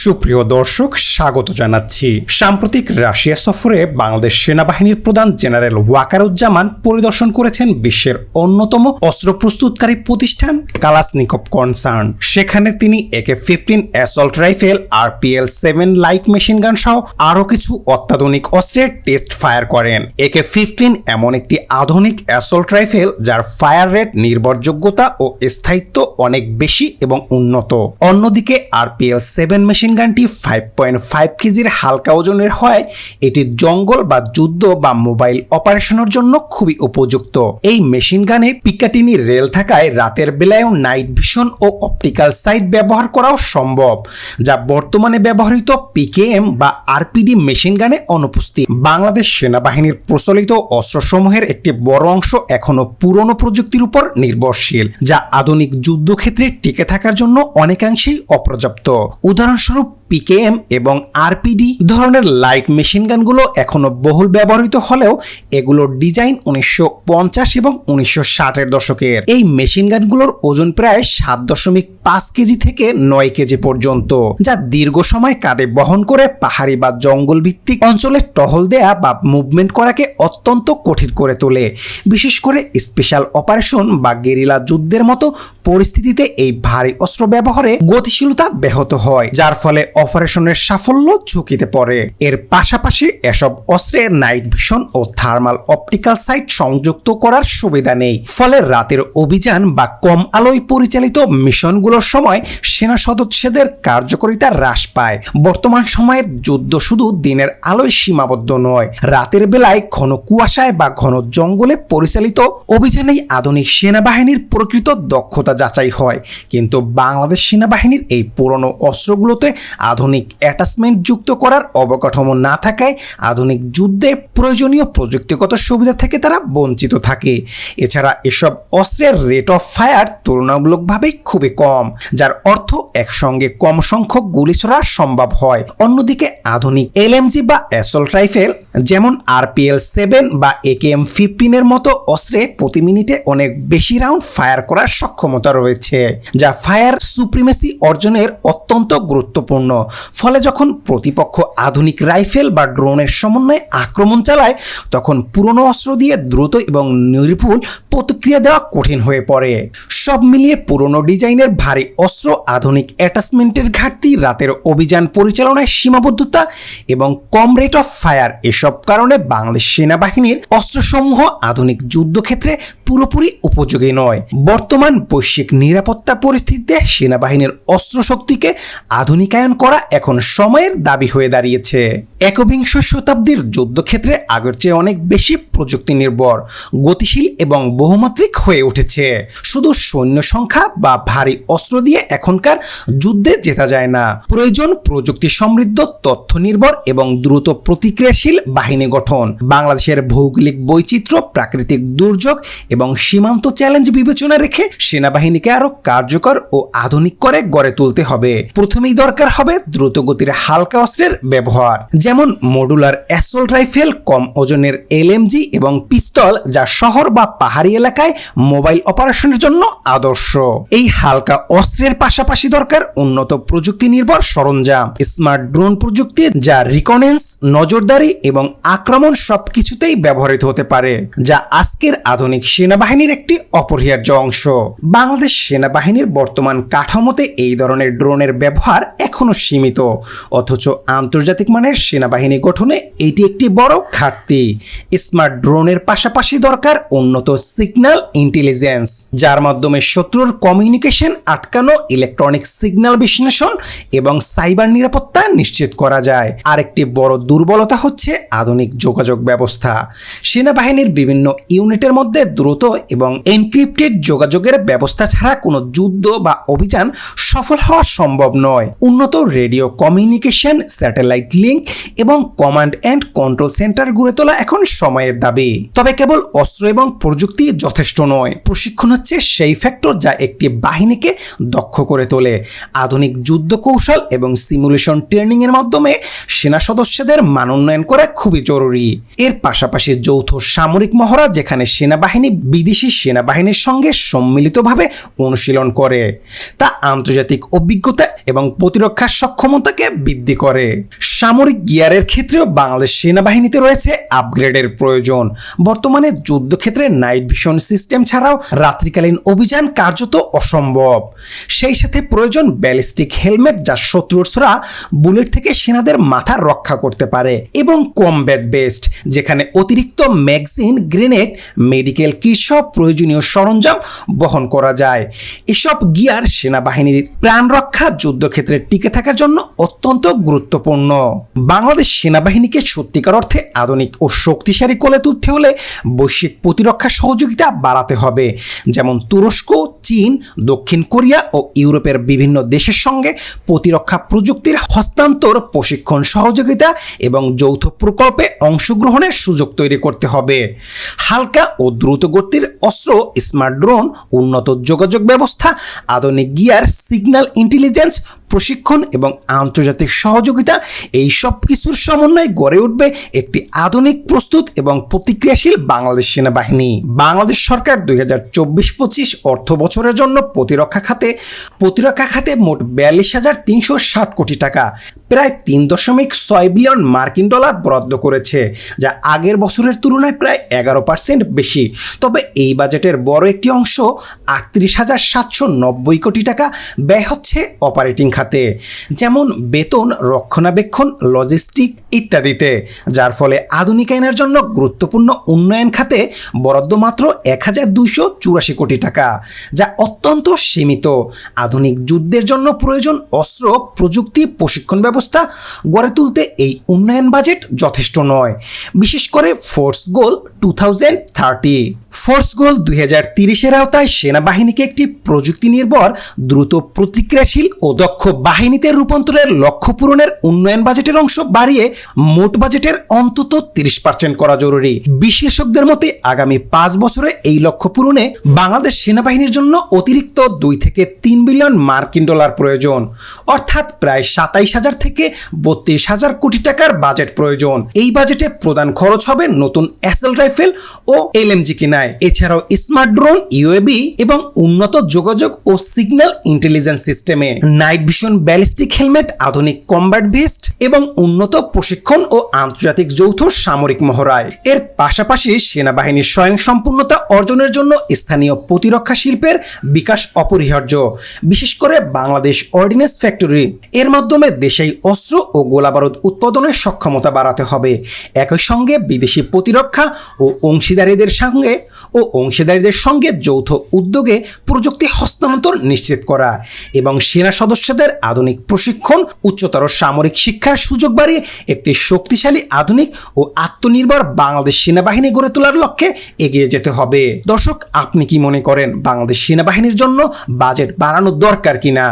সুপ্রিয় দর্শক, স্বাগত জানাচ্ছি। সাম্প্রতিক রাশিয়া সফরে বাংলাদেশ সেনাবাহিনীর প্রধান জেনারেল ওয়াকারুজ্জামান পরিদর্শন করেছেন বিশ্বের অন্যতম অস্ত্র প্রস্তুতকারী প্রতিষ্ঠান কালাশনিকভ কনসার্ন। সেখানে তিনি AK-15 assault rifle, RPL-7 light machine gun সহ আরও কিছু অত্যাধুনিক অস্ত্রের টেস্ট ফায়ার করেন। AK-15 এমন একটি আধুনিক অ্যাসল্ট রাইফেল যার ফায়ার রেট, নির্ভরযোগ্যতা ও স্থায়িত্ব অনেক বেশি এবং উন্নত। অন্যদিকে RPL-7 মেশিন গানটি 5.5 কেজির হালকা ওজনের হয়। এটি জঙ্গল বা যুদ্ধ বা মোবাইল অপারেশনের জন্য খুবই উপযুক্ত। এই মেশিন গানে পিকাটিনি রেল থাকায় রাতের বেলায়ও নাইট ভিশন ও অপটিক্যাল সাইট ব্যবহার করাও সম্ভব, যা বর্তমানে ব্যবহৃত PKM বা RPD মেশিন গানে অনুপস্থিত। বাংলাদেশ সেনাবাহিনীর প্রচলিত অস্ত্রসমূহের একটি বড় অংশ এখনো পুরনো প্রযুক্তির উপর নির্ভরশীল, যা আধুনিক যুদ্ধক্ষেত্রে টিকে থাকার জন্য অনেকাংশেই অপর্যাপ্ত। উদাহরণস্বরূপ PKM এবং RPD ধরনের লাইট মেশিন গানগুলো এখনো বহুল ব্যবহৃত হলেও এগুলোর ডিজাইন 1950 এবং 1960-এর দশকের। এই মেশিন গানগুলোর ওজন প্রায় 7.5 কেজি থেকে 9 কেজি পর্যন্ত, যা দীর্ঘ সময় কাঁধে বহন করে পাহাড়ি বা জঙ্গল ভিত্তিক অঞ্চলে টহল দেয়া বা মুভমেন্ট করাকে অত্যন্ত কঠিন করে তোলে। বিশেষ করে স্পেশাল অপারেশন বা গেরিলা যুদ্ধের মতো পরিস্থিতিতে এই ভারী অস্ত্র ব্যবহারে গতিশীলতা ব্যাহত হয়, যার ফলে অপারেশনের সাফল্য ঝুঁকিতে পড়ে। এর পাশাপাশি এসব অস্ত্রে নাইট ভিশন ও থার্মাল অপটিক্যাল সাইট সংযুক্ত করার সুবিধা নেই, ফলে রাতের অভিযান বা কম আলোয় পরিচালিত মিশনগুলোর সময় সেনা সদস্যদের কার্যকারিতা হ্রাস পায়। বর্তমান সময়ের যুদ্ধ শুধু দিনের আলোয় সীমাবদ্ধ নয়, রাতের বেলায় ঘন কুয়াশায় বা ঘন জঙ্গলে পরিচালিত অভিযানেই আধুনিক সেনাবাহিনীর প্রকৃত দক্ষতা যাচাই হয়। কিন্তু বাংলাদেশ সেনাবাহিনীর এই পুরনো অস্ত্রগুলোতে আধুনিক অ্যাটাচমেন্ট যুক্ত করার অবকাঠামো না থাকায় আধুনিক যুদ্ধে প্রয়োজনীয় প্রযুক্তিগত সুবিধা থেকে তারা বঞ্চিত থাকে। এছাড়া এসব অস্ত্রের রেট অফ ফায়ার তুলনামূলকভাবে খুবই কম, যার অর্থ একসঙ্গে কম সংখ্যক গুলি ছোড়া সম্ভব হয়। অন্যদিকে আধুনিক LMG বা অ্যাসল্ট রাইফেল যেমন RPL-7 বা AK-15 এর মতো অস্ত্রে প্রতি মিনিটে অনেক বেশি রাউন্ড ফায়ার করার সক্ষমতা রয়েছে, যা ফায়ার সুপ্রিমেসি অর্জনের অত্যন্ত গুরুত্বপূর্ণ। ফলে যখন প্রতিপক্ষ আধুনিক রাইফেল বা ড্রোনের সমন্বয়ে আক্রমণ চালায়, তখন পুরনো অস্ত্র দিয়ে দ্রুত এবং নির্ভুল প্রতিক্রিয়া দেওয়া কঠিন হয়ে পড়ে। সব মিলিয়ে পুরনো ডিজাইনের ভারী অস্ত্র, আধুনিক অ্যাটাচমেন্টের ঘাটতি, রাতের অভিযান পরিচালনায় সীমাবদ্ধতা এবং কম রেট অফ ফায়ার, এসব কারণে বাংলাদেশ সেনাবাহিনীর অস্ত্রসমূহ আধুনিক যুদ্ধক্ষেত্রে পুরোপুরি উপযোগী নয়। বর্তমান বৈশ্বিক নিরাপত্তা পরিস্থিতিতে সেনাবাহিনীর অস্ত্রশক্তিকে আধুনিকায়ন করা এখন সময়ের দাবি হয়ে দাঁড়িয়েছে। একবিংশ শতাব্দীর যুদ্ধক্ষেত্রে আগের চেয়ে অনেক বেশি প্রযুক্তি নির্ভর, গতিশীল এবং বহুমাত্রিক হয়ে উঠেছে। শুধু সৈন্য সংখ্যা বা ভারী অস্ত্র দিয়ে এখনকার যুদ্ধে জেতা যায় না। প্রয়োজন প্রযুক্তি সমৃদ্ধ, তথ্য নির্ভর এবং দ্রুত প্রতিক্রিয়াশীল বাহিনী গঠন। বাংলাদেশের ভৌগোলিক বৈচিত্র্য, প্রাকৃতিক দুর্যোগ এবং সীমান্ত চ্যালেঞ্জ বিবেচনা রেখে সেনাবাহিনীকে আরো কার্যকর ও আধুনিক করে গড়ে তুলতে হবে। প্রথমেই দরকার হবে দ্রুতগতির হালকা অস্ত্রের ব্যবহার, যেমন মডুলার অ্যাসল্ট রাইফেল, কম ওজনের LMG এবং পিস্তল, যা শহর বা পাহাড়ি এলাকায় মোবাইল অপারেশনের জন্য আদর্শ। এই হালকা অস্ত্রের পাশাপাশি দরকার উন্নত প্রযুক্তি নির্ভর সরঞ্জাম, স্মার্ট ড্রোন প্রযুক্তি, যা রিকনেন্স, নজরদারি এবং আক্রমণ সবকিছুতেই ব্যবহৃত হতে পারে, যা আজকের আধুনিক সেনাবাহিনীর একটি অপরিহার্য অংশ। বাংলাদেশ সেনাবাহিনীর বর্তমান কাঠামোতে এই ধরনের ড্রোনের ব্যবহার এখনো সীমিত, অথচ আন্তর্জাতিক মানের সেনাবাহিনী গঠনে এটি একটি বড় ঘাটতি। স্মার্ট ড্রোনের পাশাপাশি দরকার উন্নত সিগন্যাল ইন্টেলিজেন্স, যার মাধ্যমে শত্রুর কমিউনিকেশন আটকানো, ইলেকট্রনিক সিগন্যাল বিশ্লেষণ এবং সাইবার নিরাপত্তা নিশ্চিত করা যায়। আরেকটি বড় দুর্বলতা হচ্ছে আধুনিক যোগাযোগ ব্যবস্থা। সেনাবাহিনীর বিভিন্ন ইউনিটের মধ্যে দ্রুত এবং এনক্রিপ্টেড যোগাযোগের ব্যবস্থা ছাড়া কোনো যুদ্ধ বা অভিযান সফল হওয়া সম্ভব নয়। উন্নত রেডিও কমিউনিকেশন, স্যাটেলাইট লিঙ্ক এবং কমান্ড অ্যান্ড কন্ট্রোল সেন্টার গড়ে তোলা এখন সময়ের দাবি। তবে কেবল অস্ত্র এবং প্রযুক্তি যথেষ্ট নয়, প্রশিক্ষণ হচ্ছে সেই ফ্যাক্টর যা একটি বাহিনীকে দক্ষ করে তোলে। আধুনিক যুদ্ধ কৌশল এবং সিমুলেশন ট্রেনিং এর মাধ্যমে সেনা সদস্যদের মান উন্নয়ন করা খুবই জরুরি। এর পাশাপাশি যৌথ সামরিক মহড়া, যেখানে সেনাবাহিনী বিদেশি সেনাবাহিনীর সঙ্গে সম্মিলিতভাবে অনুশীলন করে, তা আন্তর্জাতিক অভিজ্ঞতা এবং প্রতিরক্ষা সক্ষমতাকে বৃদ্ধি করে। সামরিক গিয়ারের ক্ষেত্রেও বাংলাদেশ সেনাবাহিনীতে রয়েছে আপগ্রেডের প্রয়োজন। বর্তমানে যুদ্ধক্ষেত্রে নাইট ভিশন সিস্টেম ছাড়াও রাত্রিকালীন অভিযান কার্যত অসম্ভব। সেই সাথে প্রয়োজন ব্যালিস্টিক হেলমেট, যা শত্রুর ছোড়া বুলেট থেকে সেনাদের মাথা রক্ষা করতে পারে, এবং কমব্যাট বেস্ট, যেখানে অতিরিক্ত ম্যাগজিন, গ্রেনেড, মেডিকেল কিট সব প্রয়োজনীয় সরঞ্জাম বহন করা যায়। এসব গিয়ার সেনাবাহিনীর প্রাণ রক্ষা, যুদ্ধক্ষেত্রে টিকে থাকার জন্য অত্যন্ত গুরুত্বপূর্ণ। বাংলাদেশ সেনাবাহিনীকে সত্যিকার অর্থে আধুনিক ও শক্তিশালী করে তুলতে হলে বৈশ্বিক প্রতিরক্ষা সহযোগিতা বাড়াতে হবে। যেমন তুরস্ক, চীন, দক্ষিণ কোরিয়া ও ইউরোপের বিভিন্ন দেশের সঙ্গে প্রতিরক্ষা প্রযুক্তির হস্তান্তর, প্রশিক্ষণ, সহযোগিতা এবং যৌথ প্রকল্পে অংশগ্রহণের সুযোগ তৈরি করতে হবে। হালকা ও দ্রুত গতির অস্ত্র, স্মার্ট ড্রোন, উন্নত যোগাযোগ ব্যবস্থা, আধুনিক গিয়ার, সিগন্যাল ইন্টেলিজেন্স, প্রশিক্ষণ এবং আন্তর্জাতিক সহযোগিতা, এই সব কিছুর সমন্বয়ে গড়ে উঠবে একটি আধুনিক, প্রস্তুত এবং প্রতিক্রিয়াশীল বাংলাদেশ সেনাবাহিনী। বাংলাদেশ সরকার 2024-25 অর্থ বছরের জন্য প্রতিরক্ষা খাতে মোট 42,360 কোটি টাকা, প্রায় 3.6 বিলিয়ন মার্কিন ডলার বরাদ্দ করেছে, যা আগের বছরের তুলনায় প্রায় 11% বেশি। তবে এই বাজেটের বড় একটি অংশ 38,790 কোটি টাকা ব্যয় হচ্ছে অপারেটিং খাতে, যেমন বেতন, রক্ষণাবেক্ষণ, লজিস্টিক ইত্যাদিতে, যার ফলে আধুনিকায়নের জন্য গুরুত্বপূর্ণ উন্নয়ন খাতে বরাদ্দ মাত্র 1,284 কোটি টাকা, যা অত্যন্ত সীমিত। আধুনিক যুদ্ধের জন্য প্রয়োজন অস্ত্র, প্রযুক্তি, প্রশিক্ষণ ব্যবস্থা গড়ে তুলতে এই উন্নয়ন বাজেট যথেষ্ট নয়, বিশেষ করে ফোর্স গোল 2030। ফোর্স গোল 2030-এর আওতায় সেনাবাহিনীকে একটি প্রযুক্তি নির্ভর, দ্রুত প্রতিক্রিয়াশীল ও দক্ষ বাহিনীতে রূপান্তরের লক্ষ্য পূরণের উন্নয়ন বাজেটের অংশ বাড়িয়ে মোট বাজেটের অন্তত 30% করা জরুরি। বিশ্লেষকদের মতে আগামী 5 বছরে এই লক্ষ্য পূরণে বাংলাদেশ সেনাবাহিনীর জন্য অতিরিক্ত 2 থেকে 3 বিলিয়ন মার্কিন ডলার প্রয়োজন, অর্থাৎ প্রায় 27,000 থেকে 32,000 কোটি টাকার বাজেট প্রয়োজন। এই বাজেটে প্রধান খরচ হবে নতুন অ্যাসল্ট রাইফেল ও এলএমজি কিনায়, এছাড়াও স্মার্ট ড্রোন, ইউএভি এবং উন্নত যোগাযোগ ও সিগন্যাল ইন্টেলিজেন্স সিস্টেমে, নাইট ভিশন, ব্যালিস্টিক হেলমেট, আধুনিক কমব্যাট ভেস্ট এবং উন্নত প্রশিক্ষণ ও আন্তর্জাতিক যৌথ সামরিক মহড়ায়। এর পাশাপাশি সেনাবাহিনীর স্বয়ংসম্পূর্ণতা অর্জনের জন্য স্থানীয় প্রতিরক্ষা শিল্পের বিকাশ অপরিহার্য, বিশেষ করে বাংলাদেশ অর্ডিন্যান্স ফ্যাক্টরি। এর মাধ্যমে দেশীয় অস্ত্র ও গোলাবারুদ উৎপাদনের সক্ষমতা বাড়াতে হবে। একই সঙ্গে বিদেশি প্রতিরক্ষা ও অংশীদারীদের সঙ্গে যৌথ উদ্যোগে প্রযুক্তি হস্তান্তর নিশ্চিত করা এবং সেনা সদস্যদের আধুনিক প্রশিক্ষণ, উচ্চতর সামরিক শিক্ষার সুযোগ বাড়িয়ে একটি শক্তিশালী, আধুনিক ও আত্মনির্ভর বাংলাদেশ সেনাবাহিনী গড়ে তোলার লক্ষ্যে এগিয়ে যেতে হবে। দর্শক, আপনি কি মনে করেন বাংলাদেশ সেনাবাহিনীর জন্য বাজেট বাড়ানো দরকার কিনা?